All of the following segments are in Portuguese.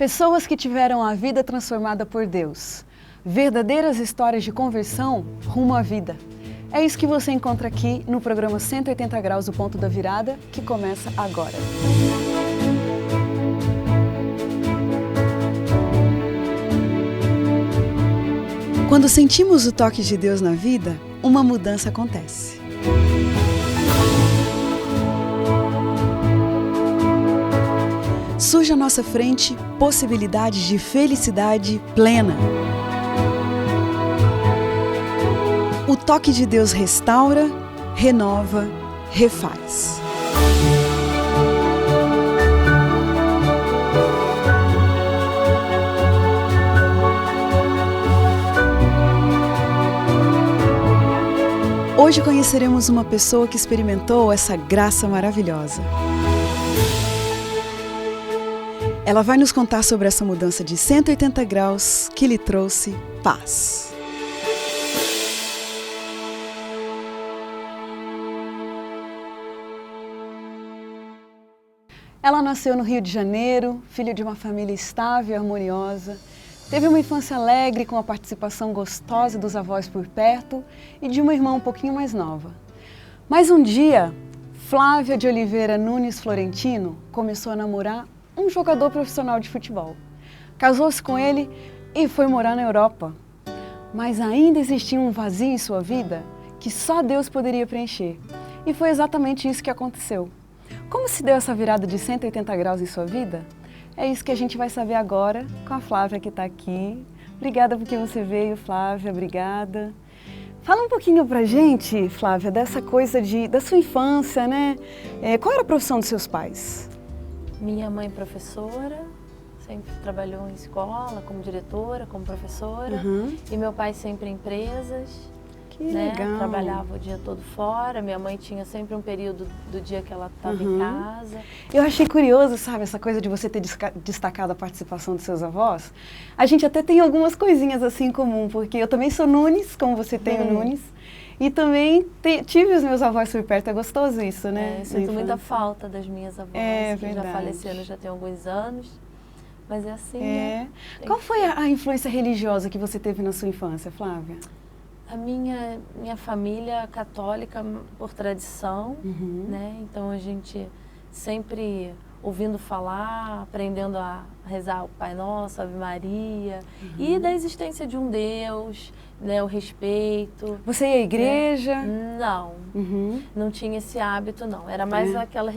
Pessoas que tiveram a vida transformada por Deus. Verdadeiras histórias de conversão rumo à vida. É isso que você encontra aqui no programa 180 Graus do Ponto da Virada, que começa agora. Quando sentimos o toque de Deus na vida, uma mudança acontece. Surge à nossa frente possibilidades de felicidade plena. O toque de Deus restaura, renova, refaz. Hoje conheceremos uma pessoa que experimentou essa graça maravilhosa. Ela vai nos contar sobre essa mudança de 180 graus que lhe trouxe paz. Ela nasceu no Rio de Janeiro, filha de uma família estável e harmoniosa. Teve uma infância alegre com a participação gostosa dos avós por perto e de uma irmã um pouquinho mais nova. Mas um dia, Flávia de Oliveira Nunes Florentino começou a namorar um jogador profissional de futebol. Casou-se com ele e foi morar na Europa. Mas ainda existia um vazio em sua vida que só Deus poderia preencher. E foi exatamente isso que aconteceu. Como se deu essa virada de 180 graus em sua vida? É isso que a gente vai saber agora com a Flávia que está aqui. Obrigada porque você veio, Flávia, obrigada. Fala um pouquinho pra gente, Flávia, dessa coisa da sua infância, né? Qual era a profissão dos seus pais? Minha mãe professora, sempre trabalhou em escola, como diretora, como professora. E meu pai sempre em empresas. Que legal. Trabalhava o dia todo fora. Minha mãe tinha sempre um período do dia que ela estava em casa. Eu achei curioso, sabe, essa coisa de você ter destacado a participação dos seus avós. A gente até tem algumas coisinhas assim em comum, porque eu também sou Nunes, como você tem o Nunes. E também tive os meus avós por perto, é gostoso isso, né? Eu sinto muita falta das minhas avós, que já faleceram já tem alguns anos. Mas é assim, né? Qual foi a influência religiosa que você teve na sua infância, Flávia? A minha família católica por tradição, né? Então a gente sempre ouvindo falar, aprendendo a rezar o Pai Nosso, Ave Maria, e da existência de um Deus, né? O respeito. Você ia à igreja? Né? Não, não tinha esse hábito, não. Era mais aquela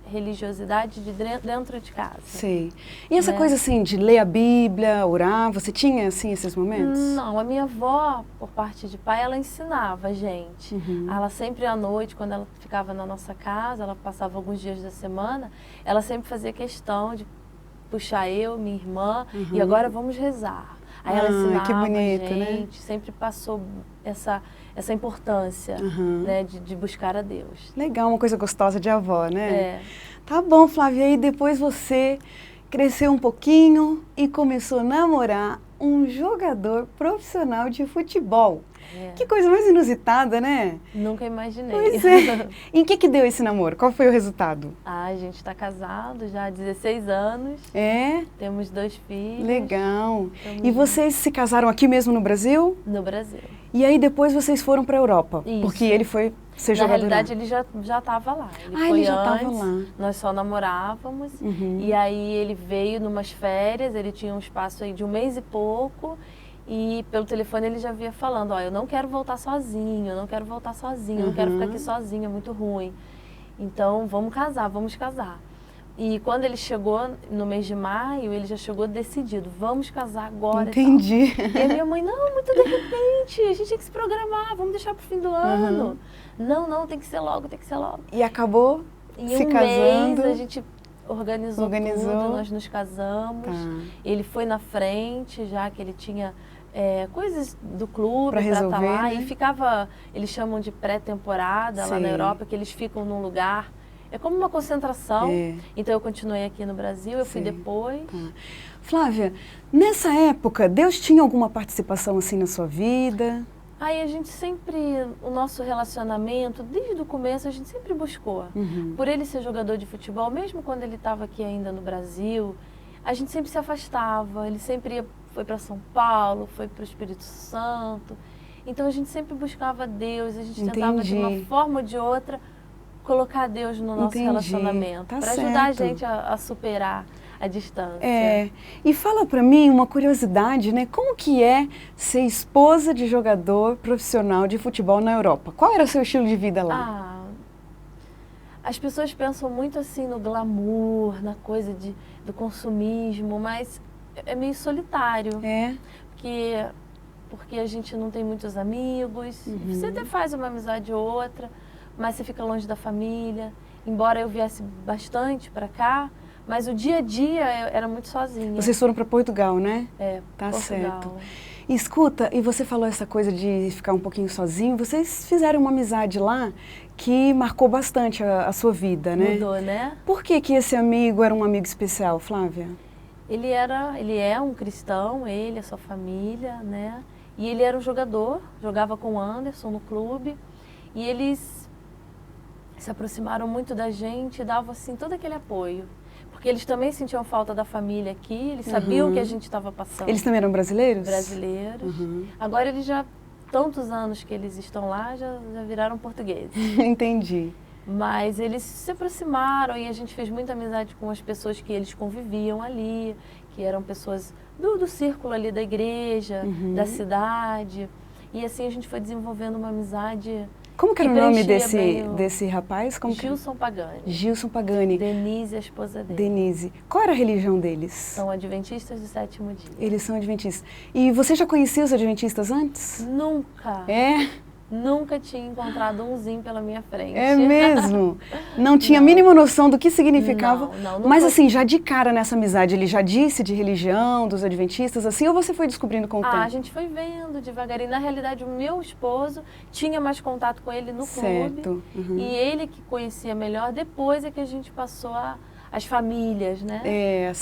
religiosidade de dentro de casa. Sei. E essa coisa assim de ler a Bíblia, orar, você tinha assim esses momentos? Não, a minha avó, por parte de pai, ela ensinava a gente. Ela sempre à noite, quando ela ficava na nossa casa, ela passava alguns dias da semana, ela sempre fazia questão de puxar eu, minha irmã, e agora vamos rezar. Aí ela ensinava que bonito, a gente, né? sempre passou essa importância, né, de buscar a Deus. Legal, uma coisa gostosa de avó, né? Tá bom, Flávia, e depois você cresceu um pouquinho e começou a namorar um jogador profissional de futebol. Que coisa mais inusitada, né? Nunca imaginei. Pois é. E em que deu esse namoro? Qual foi o resultado? A gente está casado já há 16 anos. Temos 2 filhos. Legal. E vocês se casaram aqui mesmo no Brasil? No Brasil. E aí depois vocês foram para a Europa? Isso. Porque ele foi ser jogador. Na realidade ele já estava lá. Ele já estava lá. Nós só namorávamos. E aí ele veio numas férias, ele tinha um espaço aí de 1 mês e pouco. E pelo telefone ele já vinha falando, eu não quero voltar sozinho, eu não quero voltar sozinho, eu não quero ficar aqui sozinho, é muito ruim. Então vamos casar. E quando ele chegou no mês de maio, ele já chegou decidido, vamos casar agora. Entendi. E a minha mãe, não, muito de repente, a gente tem que se programar, vamos deixar pro fim do ano. Não, tem que ser logo. E acabou se casando. Mês, a gente organizou tudo, nós nos casamos. Ele foi na frente, já que ele tinha coisas do clube para estar lá. Né? E ficava, eles chamam de pré-temporada lá na Europa, que eles ficam num lugar. É como uma concentração. Então eu continuei aqui no Brasil, eu fui depois. Flávia, nessa época, Deus tinha alguma participação assim na sua vida? Aí a gente sempre, o nosso relacionamento, desde o começo, a gente sempre buscou. Por ele ser jogador de futebol, mesmo quando ele estava aqui ainda no Brasil, a gente sempre se afastava, ele sempre foi para São Paulo, foi para o Espírito Santo. Então a gente sempre buscava Deus, a gente tentava de uma forma ou de outra colocar Deus no nosso relacionamento, para ajudar a gente a superar a distância. E fala para mim uma curiosidade, né? Como que é ser esposa de jogador profissional de futebol na Europa? Qual era o seu estilo de vida lá? As pessoas pensam muito assim no glamour, na coisa do consumismo, mas é meio solitário. Porque a gente não tem muitos amigos, você até faz uma amizade ou outra, mas você fica longe da família. Embora eu viesse bastante para cá, mas o dia a dia era muito sozinha. Vocês foram para Portugal, né? Tá Portugal. Certo. E escuta, e você falou essa coisa de ficar um pouquinho sozinho, vocês fizeram uma amizade lá que marcou bastante a sua vida, né? Mudou, né? Por que esse amigo era um amigo especial, Flávia? Ele é um cristão, a sua família, né? E ele era um jogador, jogava com o Anderson no clube, e eles se aproximaram muito da gente e davam assim todo aquele apoio. Porque eles também sentiam falta da família aqui, eles sabiam o que a gente estava passando. Eles também eram brasileiros? Brasileiros. Agora eles já, tantos anos que eles estão lá, já viraram portugueses. Entendi. Mas eles se aproximaram e a gente fez muita amizade com as pessoas que eles conviviam ali, que eram pessoas do círculo ali da igreja, da cidade. E assim a gente foi desenvolvendo uma amizade. Como que era o nome desse rapaz? Gilson Pagani. Gilson Pagani. Denise, a esposa dele. Denise. Qual era a religião deles? São adventistas do sétimo dia. Eles são adventistas. E você já conhecia os adventistas antes? Nunca. Nunca tinha encontrado umzinho pela minha frente. É mesmo? Não tinha a mínima noção do que significava? Não, mas assim, já de cara nessa amizade, ele já disse de religião, dos adventistas, assim, ou você foi descobrindo com o tempo? A gente foi vendo devagarinho. Na realidade, o meu esposo tinha mais contato com ele no clube. E ele que conhecia melhor, depois é que a gente passou as famílias, né?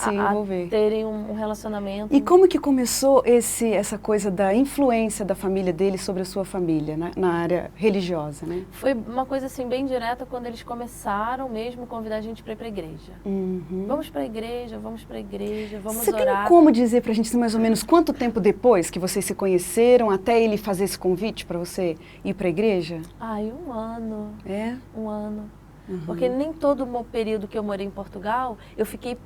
Envolver. Terem um relacionamento. E como que começou essa coisa da influência da família dele sobre a sua família, na área religiosa, né? Foi uma coisa assim bem direta quando eles começaram mesmo a convidar a gente para ir para a igreja. Vamos para a igreja, vamos para a igreja, vamos orar. Você tem como dizer para a gente mais ou menos quanto tempo depois que vocês se conheceram até ele fazer esse convite para você ir para a igreja? Um ano. Um ano. Uhum. Porque nem todo o período que eu morei em Portugal,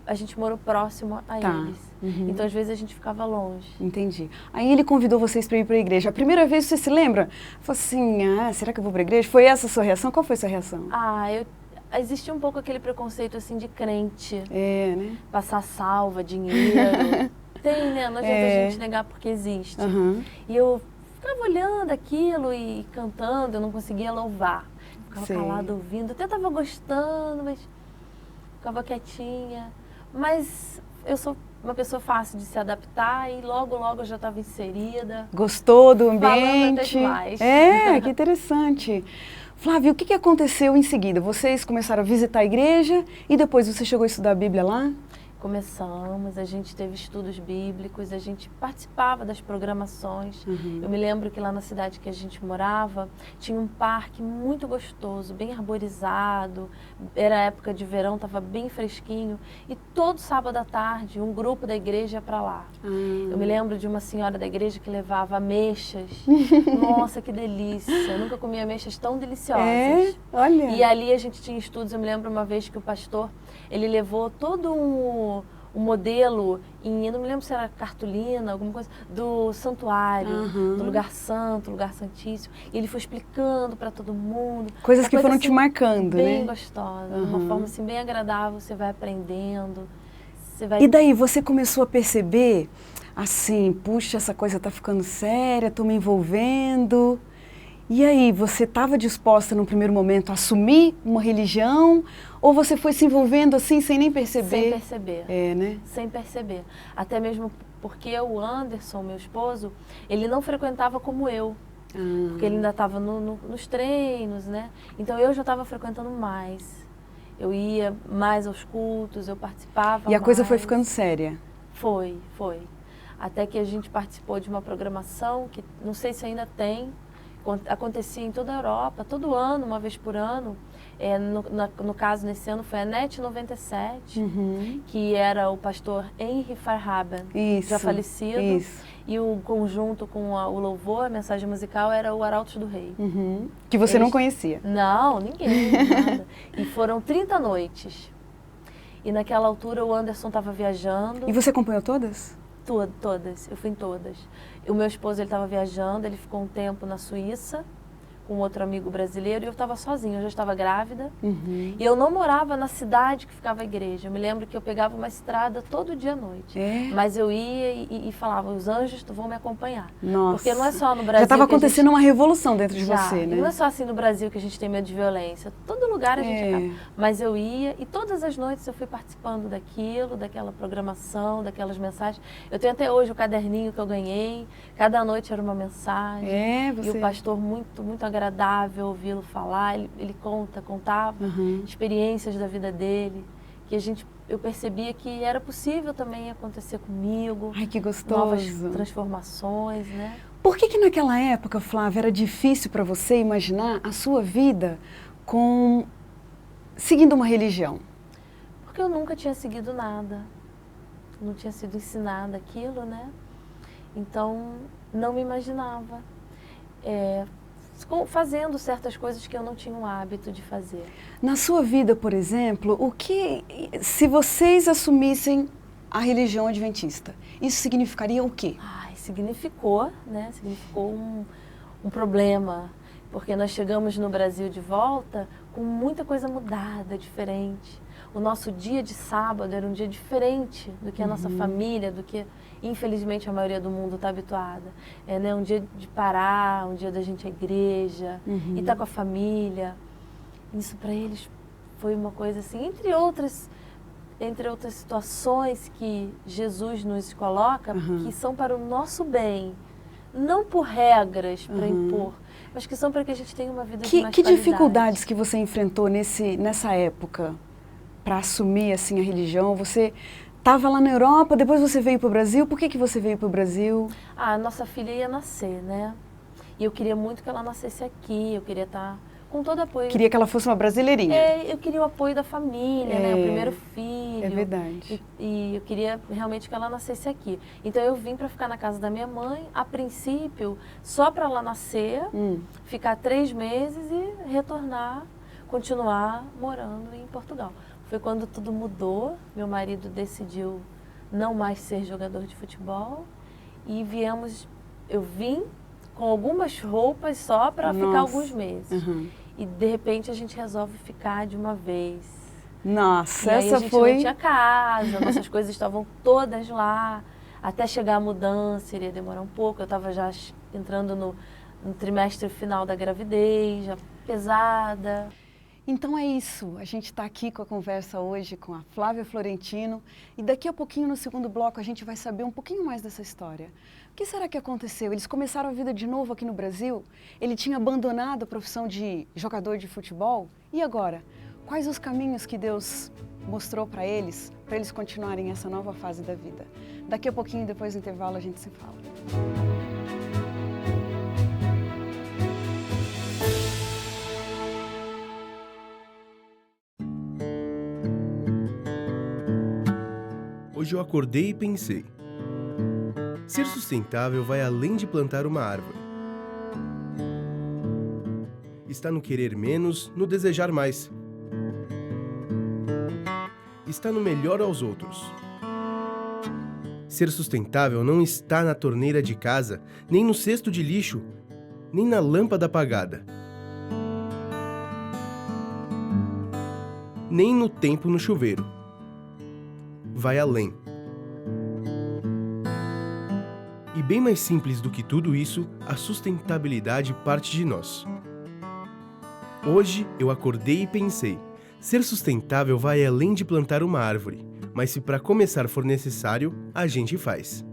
a gente morou próximo a eles. Uhum. Então, às vezes, a gente ficava longe. Entendi. Aí ele convidou vocês para ir para a igreja. A primeira vez, você se lembra? Falou assim, será que eu vou para a igreja? Foi essa a sua reação? Qual foi a sua reação? Existia um pouco aquele preconceito, assim, de crente. Né? Passar salva, dinheiro. Tem, né? Não adianta a gente negar porque existe. Uhum. E eu ficava olhando aquilo e cantando, eu não conseguia louvar. Ficava calada ouvindo, até estava gostando, mas ficava quietinha. Mas eu sou uma pessoa fácil de se adaptar e logo eu já estava inserida. Gostou do ambiente? Falando até demais. Que interessante. Flávia, o que aconteceu em seguida? Vocês começaram a visitar a igreja e depois você chegou a estudar a Bíblia lá? Começamos, a gente teve estudos bíblicos, a gente participava das programações. Eu me lembro que lá na cidade que a gente morava, tinha um parque muito gostoso, bem arborizado, era época de verão, estava bem fresquinho, e todo sábado à tarde um grupo da igreja ia para lá. Eu me lembro de uma senhora da igreja que levava ameixas. Nossa, que delícia! Eu nunca comi ameixas tão deliciosas. Olha! E ali a gente tinha estudos, eu me lembro uma vez que o pastor, ele levou todo um modelo, eu não me lembro se era cartolina, alguma coisa, do santuário, do lugar santo, lugar santíssimo. E ele foi explicando para todo mundo. Coisas que foram te marcando, bem né? Bem gostosa, de uma forma assim, bem agradável, você vai aprendendo. E daí você começou a perceber, assim, puxa, essa coisa tá ficando séria, tô me envolvendo. E aí, você estava disposta no primeiro momento a assumir uma religião ou você foi se envolvendo assim sem nem perceber? Sem perceber. Né? Sem perceber. Até mesmo porque o Anderson, meu esposo, ele não frequentava como eu. Porque ele ainda estava nos treinos, né? Então eu já estava frequentando mais. Eu ia mais aos cultos, eu participava mais. E a coisa foi ficando séria? Foi. Até que a gente participou de uma programação que não sei se ainda tem, acontecia em toda a Europa, todo ano, uma vez por ano, No caso, nesse ano, foi a NET 97, que era o pastor Henry Farhaben, já falecido. E o conjunto com o louvor, a mensagem musical, era o Arautos do Rei. Que você não conhecia? Não, ninguém, nada. E foram 30 noites. E naquela altura o Anderson estava viajando. E você acompanhou todas? Todas, eu fui em todas. O meu esposo, ele estava viajando, ele ficou um tempo na Suíça, com outro amigo brasileiro, e eu estava sozinha, eu já estava grávida. E eu não morava na cidade que ficava a igreja. Eu me lembro que eu pegava uma estrada todo dia à noite. Mas eu ia e falava, os anjos vão me acompanhar. Nossa. Porque não é só no Brasil. Já estava acontecendo uma revolução dentro de você, né? Não é só assim no Brasil que a gente tem medo de violência. Todo lugar a gente acaba. Mas eu ia e todas as noites eu fui participando daquilo, daquela programação, daquelas mensagens. Eu tenho até hoje o caderninho que eu ganhei. Cada noite era uma mensagem. E o pastor muito agradável ouvi-lo falar, ele contava experiências da vida dele, que eu percebia que era possível também acontecer comigo. Ai, que gostoso. Novas transformações, né? Por que naquela época, Flávia, era difícil para você imaginar a sua vida seguindo uma religião? Porque eu nunca tinha seguido nada, não tinha sido ensinada aquilo, né? Então, não me imaginava fazendo certas coisas que eu não tinha o hábito de fazer. Na sua vida, por exemplo, se vocês assumissem a religião adventista, isso significaria o quê? Significou, né? Significou um problema, porque nós chegamos no Brasil de volta com muita coisa mudada, diferente. O nosso dia de sábado era um dia diferente do que a nossa família, do que, infelizmente, a maioria do mundo está habituada. Um dia de parar, um dia da gente ir à igreja, e estar com a família. Isso para eles foi uma coisa assim, entre outras situações que Jesus nos coloca, que são para o nosso bem, não por regras para impor, mas que são para que a gente tenha uma vida de mais qualidade. Que dificuldades que você enfrentou nessa época para assumir assim a religião? Você estava lá na Europa, depois você veio para o Brasil. Por que você veio para o Brasil? Nossa filha ia nascer, né? E eu queria muito que ela nascesse aqui, eu queria estar com todo apoio. Queria que ela fosse uma brasileirinha. Eu queria o apoio da família, né? O primeiro filho. É verdade. E eu queria realmente que ela nascesse aqui. Então eu vim para ficar na casa da minha mãe, a princípio, só para ela nascer, ficar 3 meses e retornar, continuar morando em Portugal. Foi quando tudo mudou, meu marido decidiu não mais ser jogador de futebol e eu vim com algumas roupas só para ficar alguns meses. E de repente a gente resolve ficar de uma vez. Nossa, e aí a gente não tinha casa, nossas coisas estavam todas lá. Até chegar a mudança iria demorar um pouco, eu estava já entrando no trimestre final da gravidez, já pesada. Então é isso, a gente está aqui com a conversa hoje com a Flávia Florentino e daqui a pouquinho no segundo bloco a gente vai saber um pouquinho mais dessa história. O que será que aconteceu? Eles começaram a vida de novo aqui no Brasil? Ele tinha abandonado a profissão de jogador de futebol? E agora? Quais os caminhos que Deus mostrou para eles continuarem essa nova fase da vida? Daqui a pouquinho, depois do intervalo, a gente se fala. Hoje eu acordei e pensei, ser sustentável vai além de plantar uma árvore. Está no querer menos, no desejar mais. Está no melhor aos outros. Ser sustentável não está na torneira de casa, nem no cesto de lixo, nem na lâmpada apagada, nem no tempo no chuveiro. Vai além. E bem mais simples do que tudo isso, a sustentabilidade parte de nós. Hoje eu acordei e pensei, ser sustentável vai além de plantar uma árvore, mas se para começar for necessário, a gente faz.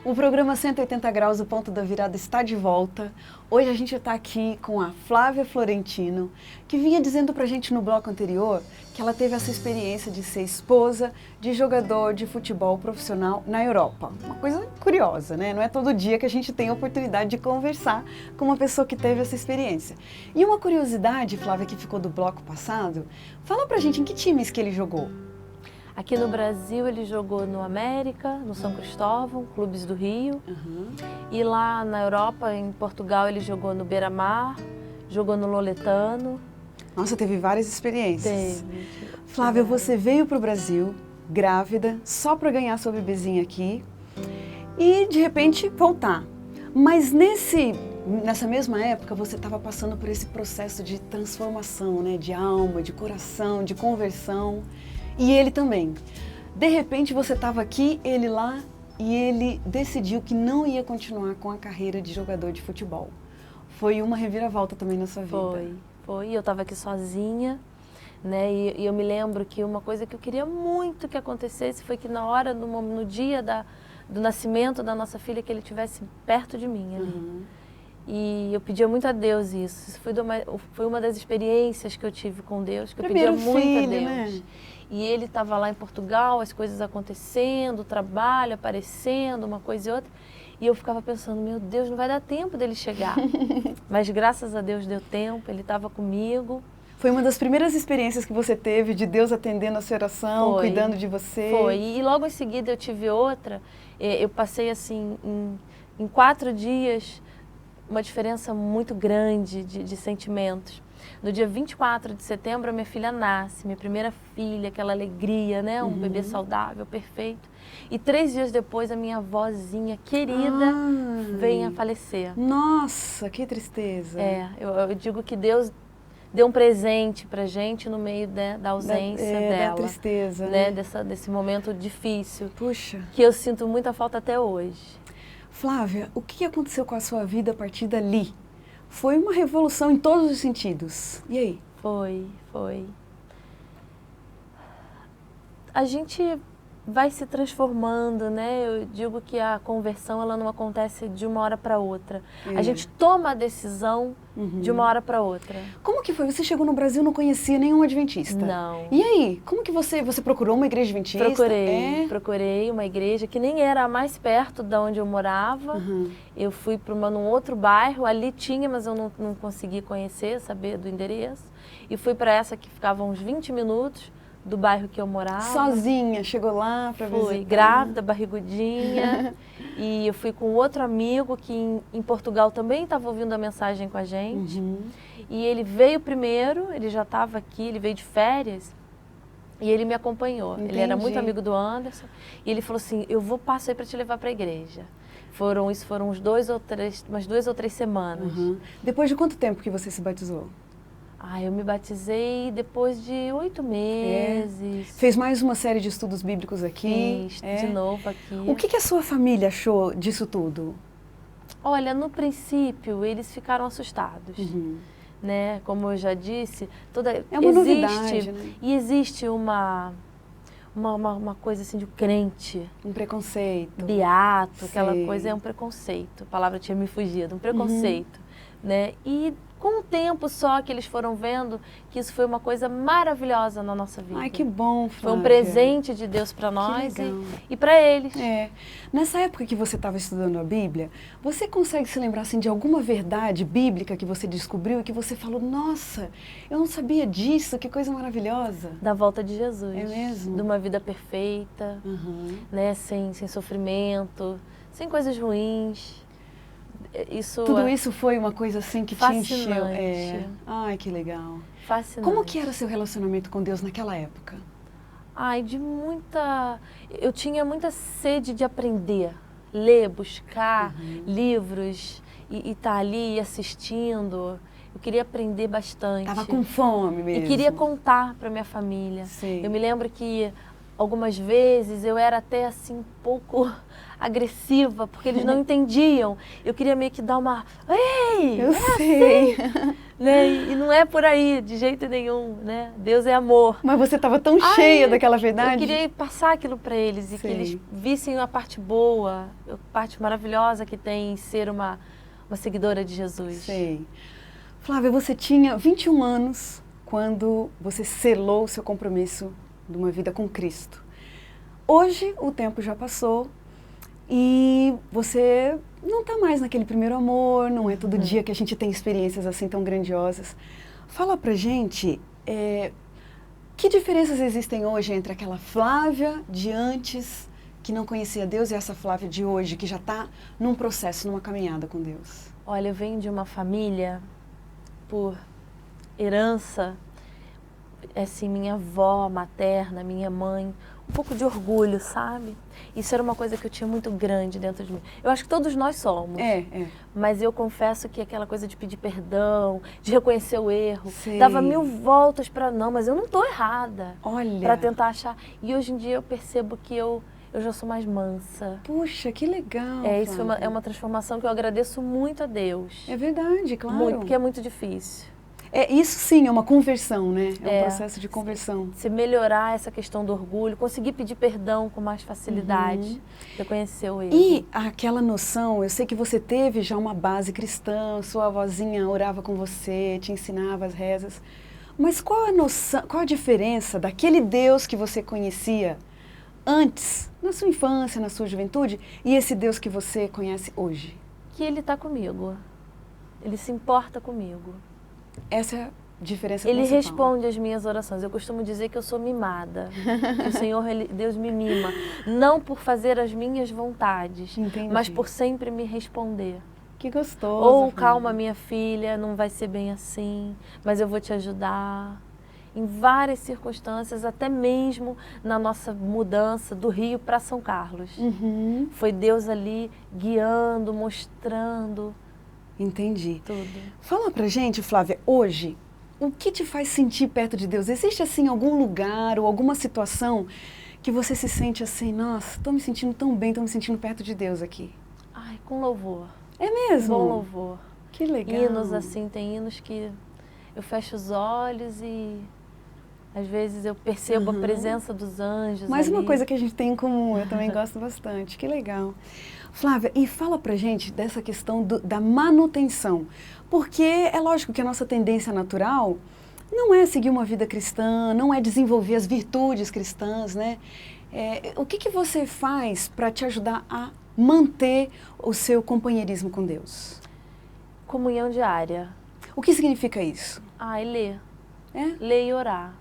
O programa 180 Graus, o Ponto da Virada, está de volta. Hoje a gente está aqui com a Flávia Florentino, que vinha dizendo pra gente no bloco anterior que ela teve essa experiência de ser esposa de jogador de futebol profissional na Europa. Uma coisa curiosa, né? Não é todo dia que a gente tem a oportunidade de conversar com uma pessoa que teve essa experiência. E uma curiosidade, Flávia, que ficou do bloco passado, fala pra gente em que times que ele jogou. Aqui no Brasil ele jogou no América, no São Cristóvão, clubes do Rio. E lá na Europa, em Portugal, ele jogou no Beira-Mar, jogou no Loletano. Nossa, teve várias experiências. Teve. Flávia, você veio para o Brasil grávida, só para ganhar sua bebezinha aqui e de repente voltar. Mas nessa mesma época você estava passando por esse processo de transformação, né? De alma, de coração, de conversão. E ele também. De repente você estava aqui, ele lá, e ele decidiu que não ia continuar com a carreira de jogador de futebol. Foi uma reviravolta também na sua vida. Foi. Eu estava aqui sozinha, né? E eu me lembro que uma coisa que eu queria muito que acontecesse foi que na hora, no dia do nascimento da nossa filha, que ele estivesse perto de mim ali. E eu pedia muito a Deus isso. Isso foi uma das experiências que eu tive com Deus, que eu pedia muito a Deus. Né? E ele estava lá em Portugal, as coisas acontecendo, o trabalho aparecendo, uma coisa e outra. E eu ficava pensando, meu Deus, não vai dar tempo dele chegar. Mas graças a Deus deu tempo, ele estava comigo. Foi uma das primeiras experiências que você teve de Deus atendendo a sua oração, cuidando de você? Foi. E logo em seguida eu tive outra. Eu passei assim, em 4 dias, uma diferença muito grande de sentimentos. No dia 24 de setembro, a minha filha nasce, minha primeira filha, aquela alegria, né? Um bebê saudável, perfeito. E 3 dias depois, a minha avózinha querida vem a falecer. Nossa, que tristeza. Eu digo que Deus deu um presente pra gente no meio da ausência dela. Da tristeza, né? Desse momento difícil. Puxa. Que eu sinto muita falta até hoje. Flávia, o que aconteceu com a sua vida a partir dali? Foi uma revolução em todos os sentidos. E aí? Foi. A gente vai se transformando, né? Eu digo que a conversão ela não acontece de uma hora para outra. A gente toma a decisão de uma hora para outra. Como que foi? Você chegou no Brasil e não conhecia nenhum adventista? Não. E aí? Como que você procurou uma igreja adventista? Procurei uma igreja que nem era a mais perto de onde eu morava. Eu fui para num outro bairro, ali tinha, mas eu não consegui conhecer, saber do endereço. E fui para essa que ficava uns 20 minutos do bairro que eu morava. Sozinha, chegou lá para visitar? Fui, grávida, barrigudinha. E eu fui com outro amigo que em Portugal também estava ouvindo a mensagem com a gente. E ele veio primeiro, ele já estava aqui, ele veio de férias. E ele me acompanhou. Entendi. Ele era muito amigo do Anderson. E ele falou assim, eu vou passar aí para te levar para a igreja. Isso foram umas 2 ou 3 semanas. Depois de quanto tempo que você se batizou? Eu me batizei depois de 8 meses. Fez mais uma série de estudos bíblicos aqui? Fiz de novo aqui. O que a sua família achou disso tudo? Olha, no princípio eles ficaram assustados. Né? Como eu já disse, é uma novidade, né? E existe uma coisa assim de crente. Um preconceito. Beato, aquela coisa é um preconceito. A palavra tinha me fugido, um preconceito. Né? E com o tempo só que eles foram vendo que isso foi uma coisa maravilhosa na nossa vida. Ai, que bom, Flávia. Foi um presente de Deus para nós e para eles. Nessa época que você estava estudando a Bíblia, você consegue se lembrar assim, de alguma verdade bíblica que você descobriu e que você falou, nossa, eu não sabia disso, que coisa maravilhosa? Da volta de Jesus. É mesmo? De uma vida perfeita, né? Sem sofrimento, sem coisas ruins. Tudo isso foi uma coisa assim que fascinante. Te encheu? Ai, que legal. Fascinante. Como que era seu relacionamento com Deus naquela época? Eu tinha muita sede de aprender, ler, buscar livros e estar ali assistindo. Eu queria aprender bastante. Tava com fome mesmo. E queria contar para minha família. Sim. Eu me lembro que algumas vezes eu era até assim um pouco agressiva, porque eles não entendiam. Eu queria meio que dar uma... Ei! Eu sei. Assim, né? E não é por aí, de jeito nenhum, né? Deus é amor. Mas você estava tão cheia daquela verdade. Eu queria passar aquilo para eles e que eles vissem a parte boa, a parte maravilhosa que tem em ser uma seguidora de Jesus. Sei. Flávia, você tinha 21 anos quando você selou o seu compromisso de uma vida com Cristo. Hoje o tempo já passou e você não está mais naquele primeiro amor, não é todo dia que a gente tem experiências assim tão grandiosas. Fala pra gente, que diferenças existem hoje entre aquela Flávia de antes, que não conhecia Deus, e essa Flávia de hoje, que já está num processo, numa caminhada com Deus? Olha, eu venho de uma família, por herança, assim, minha avó materna, minha mãe, um pouco de orgulho, sabe? Isso era uma coisa que eu tinha muito grande dentro de mim. Eu acho que todos nós somos. Mas eu confesso que aquela coisa de pedir perdão, de reconhecer o erro, dava 1000 voltas para não, mas eu não estou errada. Olha. Para tentar achar. E hoje em dia eu percebo que eu já sou mais mansa. Puxa, que legal. Isso é uma transformação que eu agradeço muito a Deus. É verdade, claro. Muito, porque é muito difícil. Isso sim, é uma conversão, né? É um processo de conversão. Se melhorar essa questão do orgulho, conseguir pedir perdão com mais facilidade, reconhecer o erro. E aquela noção, eu sei que você teve já uma base cristã, sua avózinha orava com você, te ensinava as rezas, mas qual a noção, qual a diferença daquele Deus que você conhecia antes, na sua infância, na sua juventude, e esse Deus que você conhece hoje? Que Ele está comigo, Ele se importa comigo. Essa é a diferença Ele principal. responde às minhas orações. Eu costumo dizer que eu sou mimada. Que o Senhor, Deus me mima. Não por fazer as minhas vontades, mas por sempre me responder. Que gostoso. Ou calma, minha filha, não vai ser bem assim, mas eu vou te ajudar. Em várias circunstâncias, até mesmo na nossa mudança do Rio para São Carlos. Foi Deus ali guiando, mostrando. Entendi. Tudo. Fala pra gente, Flávia, hoje, o que te faz sentir perto de Deus? Existe, assim, algum lugar ou alguma situação que você se sente assim, nossa, estou me sentindo tão bem, estou me sentindo perto de Deus aqui? Ai, com louvor. É mesmo? Bom louvor. Que legal. Hinos, assim, tem hinos que eu fecho os olhos e às vezes eu percebo a presença dos anjos. Mais ali. uma coisa que a gente tem em comum, eu também gosto bastante. Que legal. Flávia, e fala pra gente dessa questão da manutenção, porque é lógico que a nossa tendência natural não é seguir uma vida cristã, não é desenvolver as virtudes cristãs, né? O que você faz para te ajudar a manter o seu companheirismo com Deus? Comunhão diária. O que significa isso? E ler. É? Ler e orar.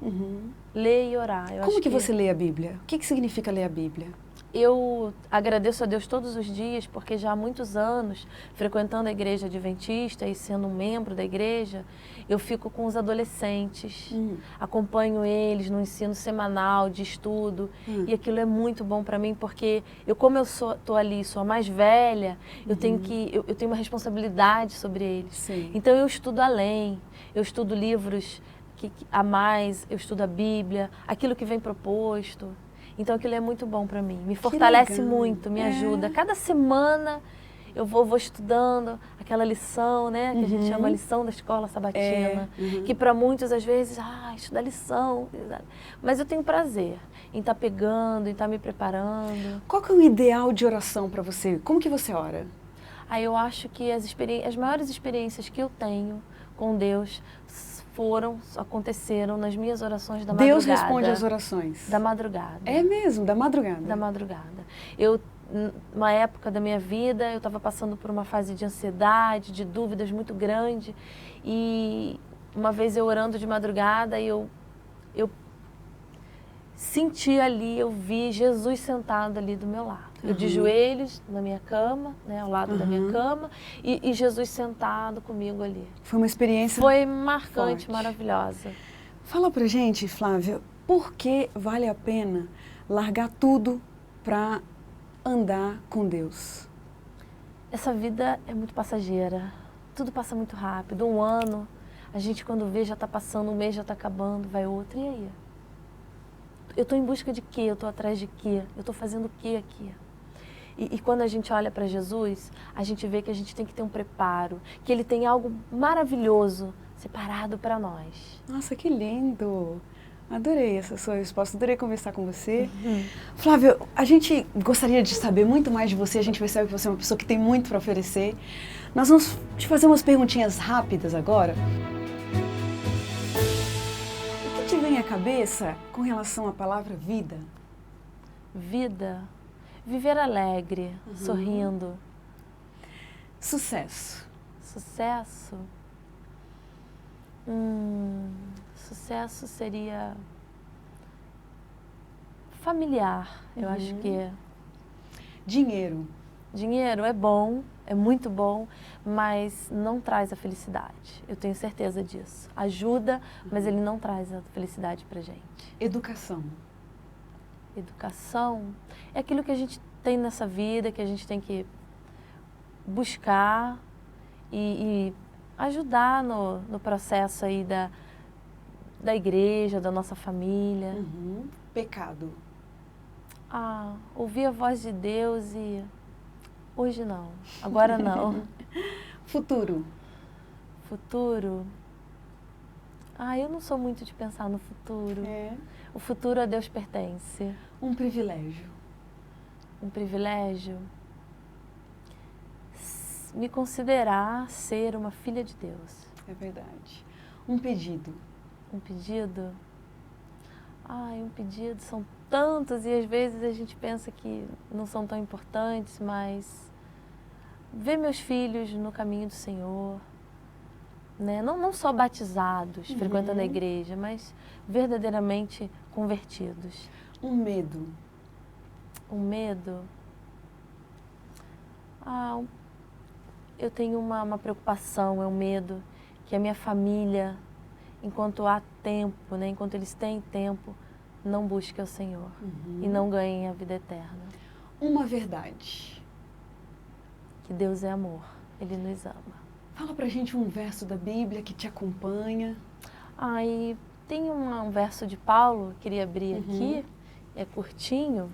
Ler e orar. Como que você lê a Bíblia? O que significa ler a Bíblia? Eu agradeço a Deus todos os dias, porque já há muitos anos, frequentando a igreja adventista e sendo um membro da igreja, eu fico com os adolescentes, acompanho eles no ensino semanal de estudo, e aquilo é muito bom para mim, porque como eu estou ali, sou a mais velha, eu tenho uma responsabilidade sobre eles. Sim. Então eu estudo além, eu estudo livros a mais, eu estudo a Bíblia, aquilo que vem proposto. Então aquilo é muito bom para mim, me fortalece muito, me ajuda. Cada semana eu vou estudando aquela lição, né, que a gente chama lição da escola sabatina, que para muitos às vezes, estudar lição, mas eu tenho prazer em estar pegando, em estar me preparando. Qual que é o ideal de oração para você? Como que você ora? Eu acho que as maiores experiências que eu tenho com Deus aconteceram nas minhas orações da madrugada. Deus responde às orações? Da madrugada. É mesmo, da madrugada? Da madrugada. Uma época da minha vida, eu estava passando por uma fase de ansiedade, de dúvidas muito grande, e uma vez eu orando de madrugada, eu senti ali, eu vi Jesus sentado ali do meu lado. Eu de joelhos na minha cama, né, ao lado da minha cama, e Jesus sentado comigo ali. Foi uma experiência Foi marcante, forte. Maravilhosa. Fala pra gente, Flávia, por que vale a pena largar tudo para andar com Deus? Essa vida é muito passageira, tudo passa muito rápido. Um ano, a gente quando vê já está passando, um mês já está acabando, vai outro, e aí? eu tô em busca de quê? Eu tô atrás de quê? Eu tô fazendo o quê aqui? E quando a gente olha para Jesus, a gente vê que a gente tem que ter um preparo, que Ele tem algo maravilhoso separado para nós. Nossa, que lindo! Adorei essa sua resposta, adorei conversar com você. Flávia, a gente gostaria de saber muito mais de você, a gente percebe que você é uma pessoa que tem muito para oferecer. Nós vamos te fazer umas perguntinhas rápidas agora. O que te vem à cabeça com relação à palavra vida? Vida, viver alegre, sorrindo. Sucesso. Sucesso? Sucesso seria familiar, eu acho que é. Dinheiro. Dinheiro é bom, é muito bom, mas não traz a felicidade. Eu tenho certeza disso. Ajuda, mas ele não traz a felicidade pra gente. Educação. Educação é aquilo que a gente tem nessa vida, que a gente tem que buscar e ajudar no processo aí da igreja, da nossa família. Pecado. Ouvir a voz de Deus e hoje não, agora não. Futuro. Futuro? Eu não sou muito de pensar no futuro. É. O futuro a Deus pertence. Um privilégio. Um privilégio? Me considerar ser uma filha de Deus. É verdade. Um pedido. Um pedido? Um pedido são tantos e às vezes a gente pensa que não são tão importantes, mas ver meus filhos no caminho do Senhor, né? Não só batizados, frequentando a igreja, mas verdadeiramente convertidos. Um medo. Um medo? Eu tenho uma preocupação, é um medo que a minha família, enquanto há tempo, né, enquanto eles têm tempo, não busquem o Senhor e não ganhem a vida eterna. Uma verdade. Que Deus é amor, Ele nos ama. Fala pra gente um verso da Bíblia que te acompanha. E tem um verso de Paulo, queria abrir aqui, é curtinho,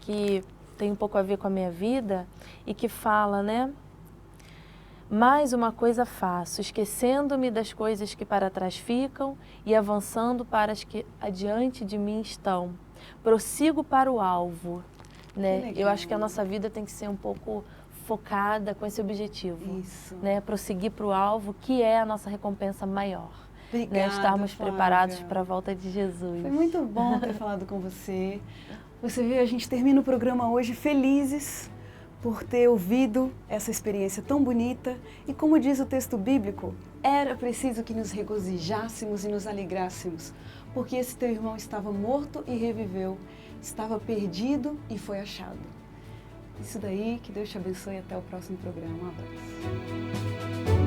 que tem um pouco a ver com a minha vida e que fala, né? Mais uma coisa faço, esquecendo-me das coisas que para trás ficam e avançando para as que adiante de mim estão. Prossigo para o alvo, né? Eu acho que a nossa vida tem que ser um pouco focada com esse objetivo. Isso. Né? Prosseguir para o alvo, que é a nossa recompensa maior. Obrigada, né? Estarmos Flávia. preparados para a volta de Jesus. Foi muito bom ter falado com você. Você vê, a gente termina o programa hoje felizes por ter ouvido essa experiência tão bonita. E como diz o texto bíblico, era preciso que nos regozijássemos e nos alegrássemos, porque esse teu irmão estava morto e reviveu, estava perdido e foi achado. Isso daí, que Deus te abençoe e até o próximo programa. Um abraço.